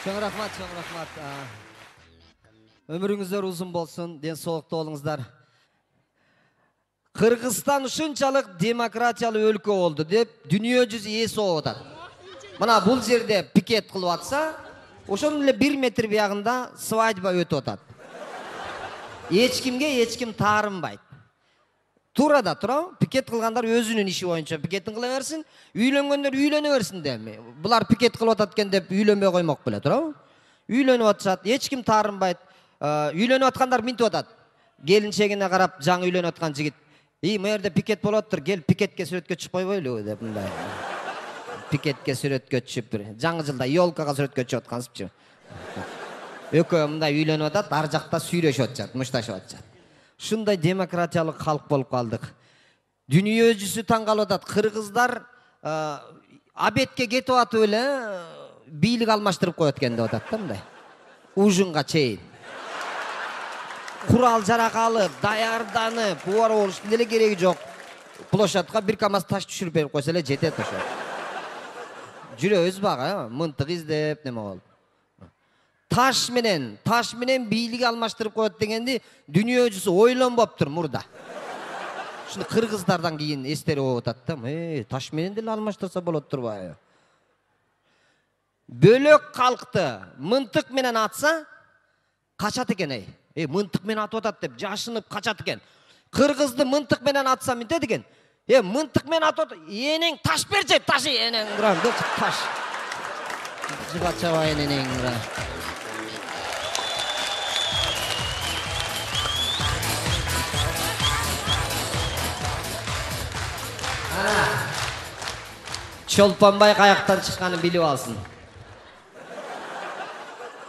Çok rahmat. Ömrüңүздөр uzun bolsun, den soğukta olуңуздар. Kırgızstan ушунчалык demokratiyalı өлkө oldu dep dünya жүзү ээ соғып атат. Мына бул жерде пикет кылып атса, ошонун эле 1 метр биягында свадьба өтүп атат. Эч ким таарынбайт. Тура да тура, пикет кылгандар өзүнүн иши боюнча пикетин кыла берсин, үйлөнгөндөр үйлөнө берсин деми. Булар пикет кылып атат экен деп үйлөнбөй коймок беле, тура? Үйлөнүп атышат, эч ким таарынбайт. Үйлөнүп аткандар минтип атат. Келинчегине карап, жаңы үйлөнүп аткан жигит: "Мына жерде пикет болуп атыр, кел пикетке сүрөткө чыгып койбойлу" деп мындай. Пикетке сүрөткө чыгып бир жаңы жылда ёлкага сүрөткө чыгып аткансызчы. Экөө мындай үйлөнүп атат, ар жакта сүйлөшүп атышат, мушташып атышат. Шундай демократиялык халк болуп калдык. Дүнүйө жүзү таң калып атат. Кыргыздар абетке кетип атып эле бийлик алмаштырып коет экен деп атат да мындай. Ужунга чейин. Курал жарак алып, даярданып, убар болуштун деле кереги жок. Площадка бир камаз таш түшүрүп берип койсо эле жетет ошо. Жүрөбүз бага, мынтык издеп неме болуп. Таш менен бийлик алмаштырып коет дегенди дүнүйө жүзү ойлонбоптур мурда. Ушуну кыргыздардан кийин эстери болуп атат да. Таш менен деле алмаштырса болот турбайбы? Бөлөк калкты мынтык менен атса качат экен. Мынтык менен атып атат деп жашынып качат экен. Кыргызды мынтык менен атса мынтет экен. Мынтык менен атып атат. Энең таш берчи, таши энең урам, таш. Жыгачабай энең урам. Чолпонбай каяктан чыкканын билип алсын.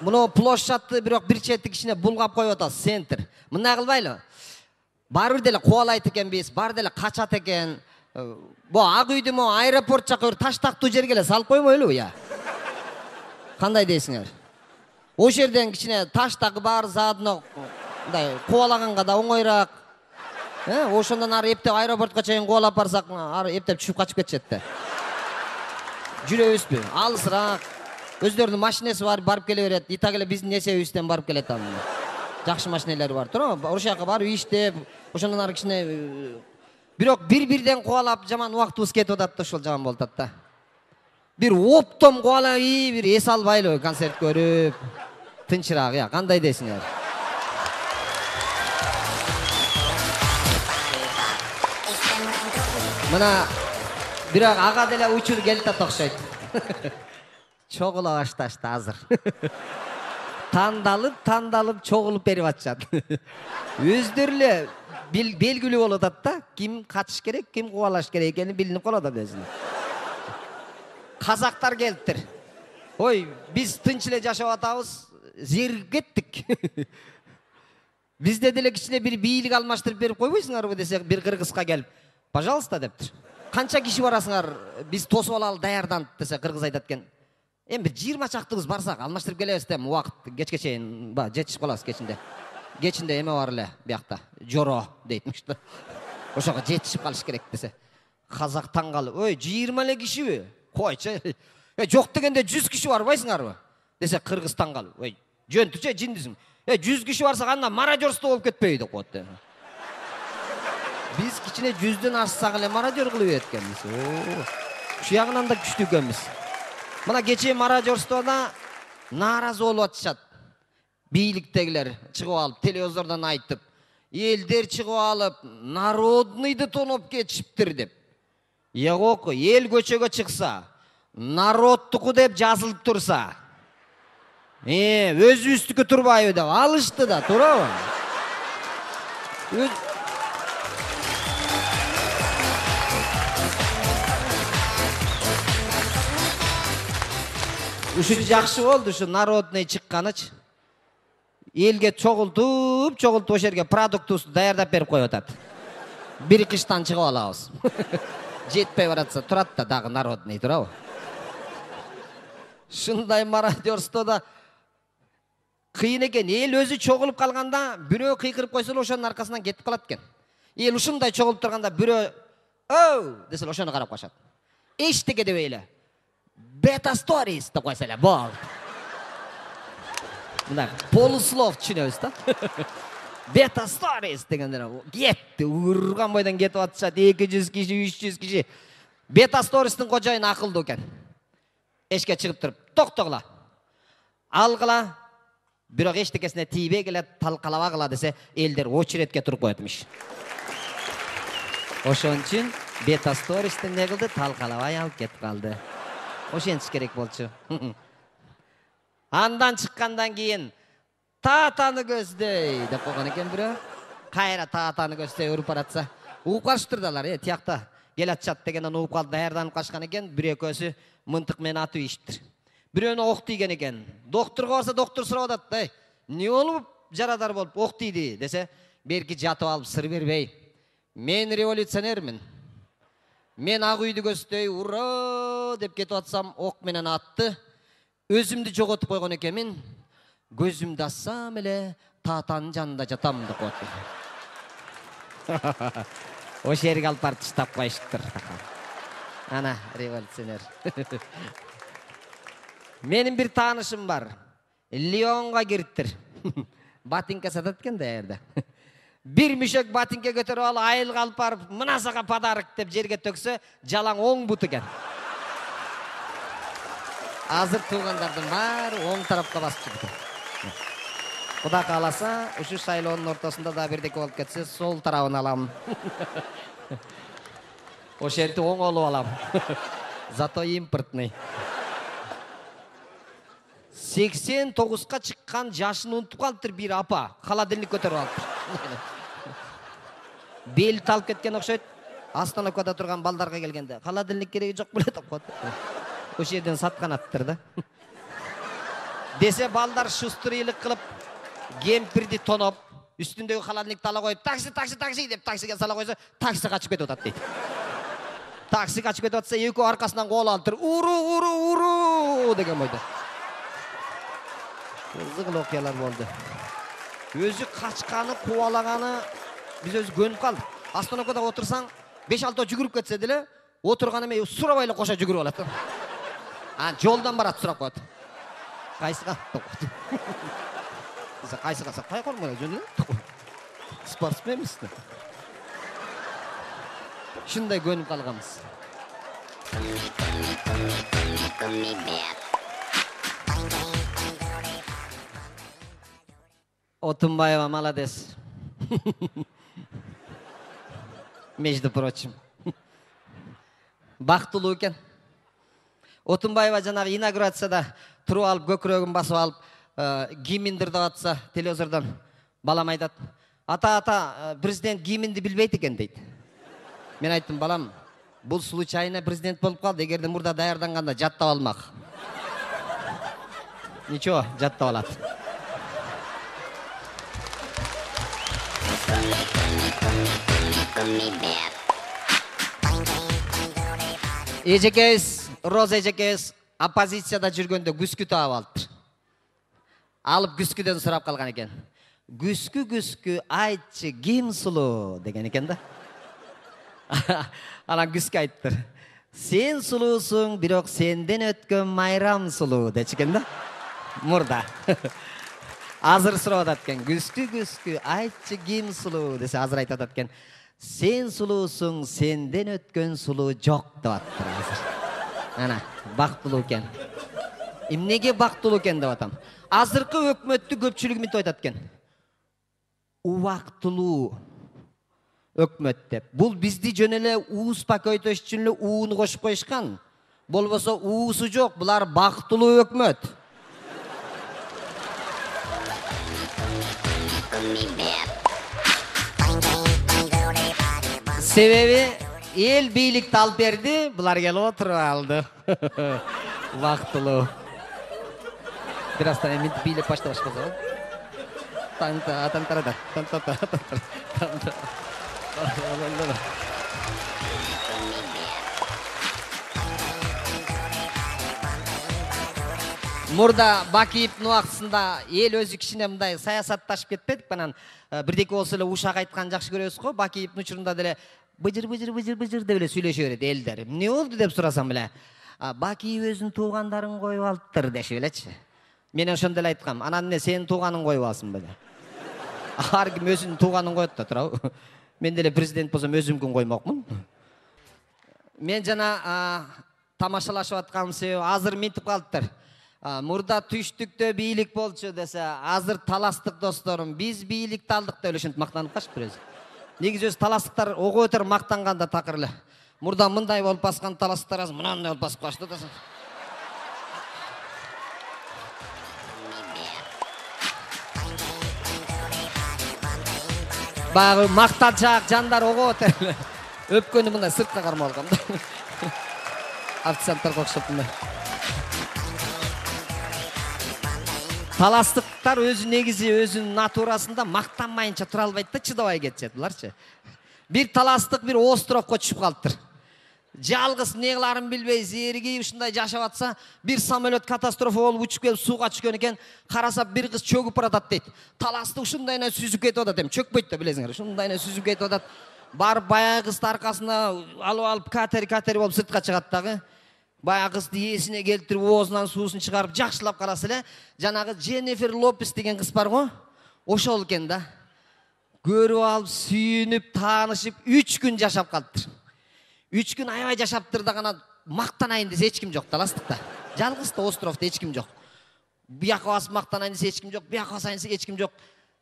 Муну площадты бирок бир четти кичине булгап коюп атат, центр. Мындай кылбайлы. Баары бир деле кубалайт экенбиз, баары деле качат экен. Бу ак үйдү аэропорт жака бир таштактуу жерге эле салып коймойлу я. Кандай дейсиңер? Ошол жерден кичине таштагы бар заодно мындай кубалаганга да оңойраак. Ошондон ары эптеп аэропортко чейин кубалап барсак, ары эптеп түшүп качып кетишет да. Жүрөбүзбү? Алысыраак. Өздөрүнүн машинеси бар, барып келе берет. Итак эле биздин эсебибизден барып келет аны. Жакшы машинелер бар, туура? Ошол жака барып иштеп, ошондон ары кичине бирок бир-бирден кубалап жаман убактыбыз кетип атат да, ошол жаман болуп атат да. Бир оптом кубалап, бир эс албайлы концерт көрүп, тынчыраак, я, кандай дейсиңер? Мына бирок ага деле учур келип атат окшойт. Чогула башташты азыр. Тандалып чогулуп берип атышат. Өздөрү эле белгилүү болуп атат да, ким катыш керек, ким кубалаш керек экени билинип калат өзүнө. Казактар келиптир. Ой, биз тынч эле жашап атабыз, зеригип кеттик. Бизде деле кичине бир бийлик алмаштырып берип койбойсуңарбы десек, бир кыргызга келип, пожалуйста дептир. Канча киши барасыңар, биз тосуп алалы даярданып десе, кыргыз айтат экен. Бир 20 чактыбыз барсак, алмаштырып келебиз деп, убакыт кечке чейин жетишип калабыз кечинде. Кечинде эме бар эле, биякта, жоро дейтмиш да. Ошого жетишип калыш керек десе. Казак таң калып, ой, 20 эле кишиби? Койчу. Жок дегенде 100 киши барбайсыңарбы? Десе, кыргыз таң калып, ой, жөнтүчө жиндисиң. 100 киши барсак, анда мародерство болуп кетпейби деп коет. Биз кичине 100дөн ашсак эле мародер кылып эткенбиз. Ушул ягынан да күчтүү экенбиз. Мына кечээ мародерствода нааразы болуп атышат. Бийликтегилер чыгып алып, телевизордон айтып, элдер чыгып алып, народныйды тоноп кетишиптир деп. Эгоку, эл көчөгө чыкса, народтуку деп жазылып турса, өзүбүздүкү турбайбы деп алышты да, туурабы? Ушул жакшы болду, ушу народный чыкканычы. Элге чогултуп ошол жерге продуктубузду даярдап берип коюп атат. Бир кыштан чыгып алабыз. Жетпей баратса турат да дагы народный, туурабы? Шундай мародерствода кыйын экен. Эл өзү чогулуп калганда, бирөө кыйкырып койсо эле ошонун аркасынан кетип калат экен. Эл ушундай чогулуп турганда бирөө "Оу" десе ошону карап калышат. Эчтеке дебей эле. Beta Stories деп койсо эле, бол. мындай полуслов түшүнөбүз да. Beta stories дегендер кетти, урган бойдон кетип атышат 200 киши, 300 киши. Beta stories'тин кожайыны акылдуу экен. Эшке чыгып туруп, токтогула. Алгыла, бирок эчтекесине тийбегиле талкалабагыла десе, элдер очередке туруп коетмиш. Ошон үчүн Beta stories'тин не кылды, талкалабай алып кетип калды. Ошентиш керек болчу. Андан чыккандан кийин таатаны көздөй деп койгон экен бирөө. Кайра таатаны көздөй уруп баратса, угуп калыштырдылар, тиякта келатчат дегенден угуп калды, даярданып качкан экен, бир экөөсү мынтык менен атып ийиштир. Бирөөнү ок тийген экен. Доктурга барса, доктур сурап атат, "Эмне болуп, жарадар болуп ок тийди?" десе, берки жатып алып сыр бербей, "Мен революционермин. Мен ак үйдү көздөй ура деп кетип атсам, ок менен атты. Өзүмдү жоготуп койгон экенмин. Көзүмдү ачсам эле таатанын жанында жатам" деп коет. Ошол жерге алып барып таштап коюштур. Ана революционер. Менин бир таанышым бар. Лионга кириптир. Батинка сатат экен да жерде. Бир мүшөк батинке көтөрүп алып, айылга алып барып, "Мына сага подарок" деп жерге төксө, жалаң оң бут экен. Азыр туугандардын баары оң тарапка басып чыкты. Кудай кааласа, ушу шайлоонун ортосунда да бирдеке болуп кетсе, сол тарабын алам. Ошол жерди оң алып алам. Зато импортный. 89га чыккан жашын унутуп калыптыр бир апа. Холодильник көтөрүп алыптыр. Бел талып кеткен окшойт. Остановкада турган балдарга келгенде, "Холодильник кереги жок беле" деп коет. Ошол жерден саткан аттыр да. Десе балдар шустурийлик кылып, кемпирди тоноп, үстүндөгү холодильникти ала коюп, "Такси, такси, такси" деп таксиге сала койсо, такси качып кетип атат дейт. Такси качып кетип атса, экөө аркасынан кол алып туруп, "Уру" деген бойдо. Кызык окуялар болду. Өзү качканы, кубалаганы биз өзү көнүп калдык. Остановкада отурсаң, 5-6 жүгүрүп кетсе деле, отурган эме сурабай эле кошо жүгүрүп алат. Жолдон барат сурап коет. "Кайсыга?" деп коет. Биз кайсыга сап, "Кай кормой жөн эле?" Спортсменбиз да. Шундай көнүп калганбыз. Отунбаева молодец. Между прочим. Бактылуу экен. Отунбаева жанагы инаугурацияда туруп алып, көкүрөгүн басып алып, гимндир деп атса, телевизордон балам айтат, "Ата, президент гимнди билбейт экен" дейт. Мен айттым, "Балам, бул случайно президент болуп калды, эгерде мурда даярданганда жаттап алмак." Ничего, жаттап алат. Эжекебиз, Роза эжекебиз оппозицияда жүргөндө күскү таап алыптыр. Алып күскүдөн сурап калган экен. "Күскү, айтчы, ким сулуу?" деген экен да. Анан күскү айттыр. "Сен сулуусуң, бирок сенден өткөн майрам сулуу" дечи экен да. Мурда. Азыр сурап атат экен. "Күскү, айтчы, ким сулуу" десе, азыр айтып атат экен. "Сен сулуусуң, сенден өткөн сулуу жок" деп аттыр азыр. Ана, бактылуу экен. Эмнеге бактылуу экен деп атам. Азыркы өкмөттү көпчүлүгү мынтип айтат экен. Убактылуу өкмөт деп. Бул бизди жөн эле ууспа көйтөш үчүн эле ууну кошуп коюшкан. Болбосо уусу жок, булар бактылуу өкмөт. Себеби эл бийликти алып берди, булар келип отуруп алды. Бактылуу. Бираздан мынтип бийлеп башташпаса. Тантарада. Мурда Бакиевдин убактысында эл өзү кичине мындай саясатташып кетпедик, анан бирдеке болсо эле ушак айткан жакшы көрөбүз го. Бакиевдин учурунда деле быжыр деп эле сүйлөшө берет элдер. Эмне болду деп сурасам эле, Бакиев өзүнүн туугандарын коюп алыптыр дешип элечи. Мен ошондо эле айткам, анан эмне сенин тууганың коюп алсын беле. Ар ким өзүнүн тууганын коет да, туурабы? Мен деле президент болсом өзүмкүн коймокмун. Мен жана тамашалашып атканым себеби азыр минтип калыптыр. Мурда түштүктө бийлик болчу десе, азыр таластык досторум. Биз бийликти алдык деп ошентип мактанып калышыптыр өзү. Негизи өзү таластыктар ого өтөр мактанганда такыр эле. Мурда мындай болуп баскан таластыктар азыр мындай болуп басып калышты да. Багы мактанчак жандар ого өтөр эле. Өпкөнү мындай сыртка кармап алгам да. Официанттарга окшоп мындай. Таластыктар өзү негизи өзүнүн натурасында мактанмайынча тура албайт да, чыдабай кетишет буларчы. Бир таластык бир островко түшүп калыптыр. Жалгыз эмне кыларын билбей, зеригип ушундай жашап атса, бир самолет катастрофа болуп учуп келип сууга түшкөн экен, караса бир кыз чөгүп баратат дейт. Таластык ушундай эле сүзүп кетип атат, эми чөкпөйт да билесиңер, ушундай эле сүзүп кетип атат. Барып баягы кыздын аркасына алып катер болуп сыртка чыгат дагы. Баягы кызды эсине келтирип, оозунан суусун чыгарып, жакшылап караса эле, жанагы Дженнифер Лопес деген кыз бар го, ошол экен да. Көрүп алып, сүйүнүп, таанышып, 3 күн жашап калыптыр. 3 күн аябай жашаптыр да, гана мактанайын десе эч ким жок таластыкта. Жалгыз да островдо эч ким жок. Бияка басып мактанайын десе эч ким жок, бияка басайын десе эч ким жок.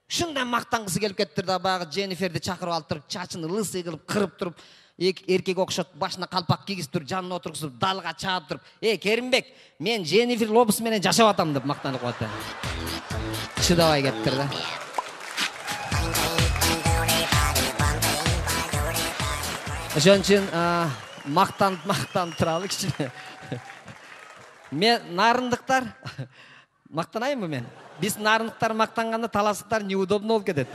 Ушундай мактангысы келип кеттир да, баягы Дженниферди чакырып алып туруп, чачын лысый кылып, кырып туруп, эркек окшот, башына калпак кийгизип туруп, жанына отургузуп, далга чаап туруп, Керимбек, мен Дженнифер Лопес менен жашап атам деп мактанып коет. Чыдабай кеттир да. Ошон үчүн мактанып туралы кичине. Мен нарындыктар мактанайынбы мен? Биз нарындыктар мактанганда таластыктар неудобно болуп кетет.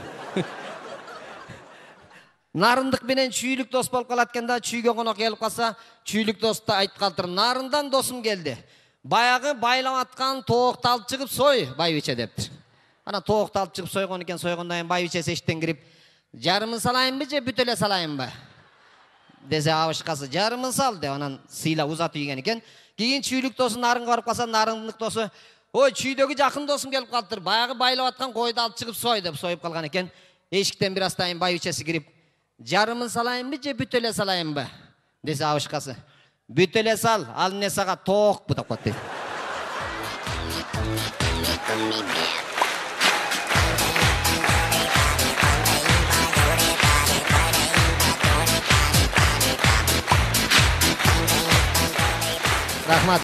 Нарындык менен чүйлүк дос болуп калат экен да, чүйгө конок келип калса, чүйлүк досту айтып калтыр. Нарындан досум келди. Баягы байлап аткан тоокты алып чыгып сой, байбиче дептир. Ана тоокты алып чыгып сойгон экен, сойгондон кийин байбичеси эшиктен кирип, жарымын салайынбы же бүт эле салайынбы? Десе абышкасы жарымын сал деп анан сыйлап узатып ийген экен. Кийин чүйлүк досу нарынга барып калса, нарындык досу, ой, чүйдөгү жакын досум келип калыптыр. Баягы байлап аткан койду алып чыгып сой деп союп калган экен. Эшиктен бир астайын байбичеси кирип, жарымын салайынбы же бүт эле салайынбы? Десе абышкасы, бүт эле сал, ал эмне сага тоокпу деп коет дейт. Рахмат.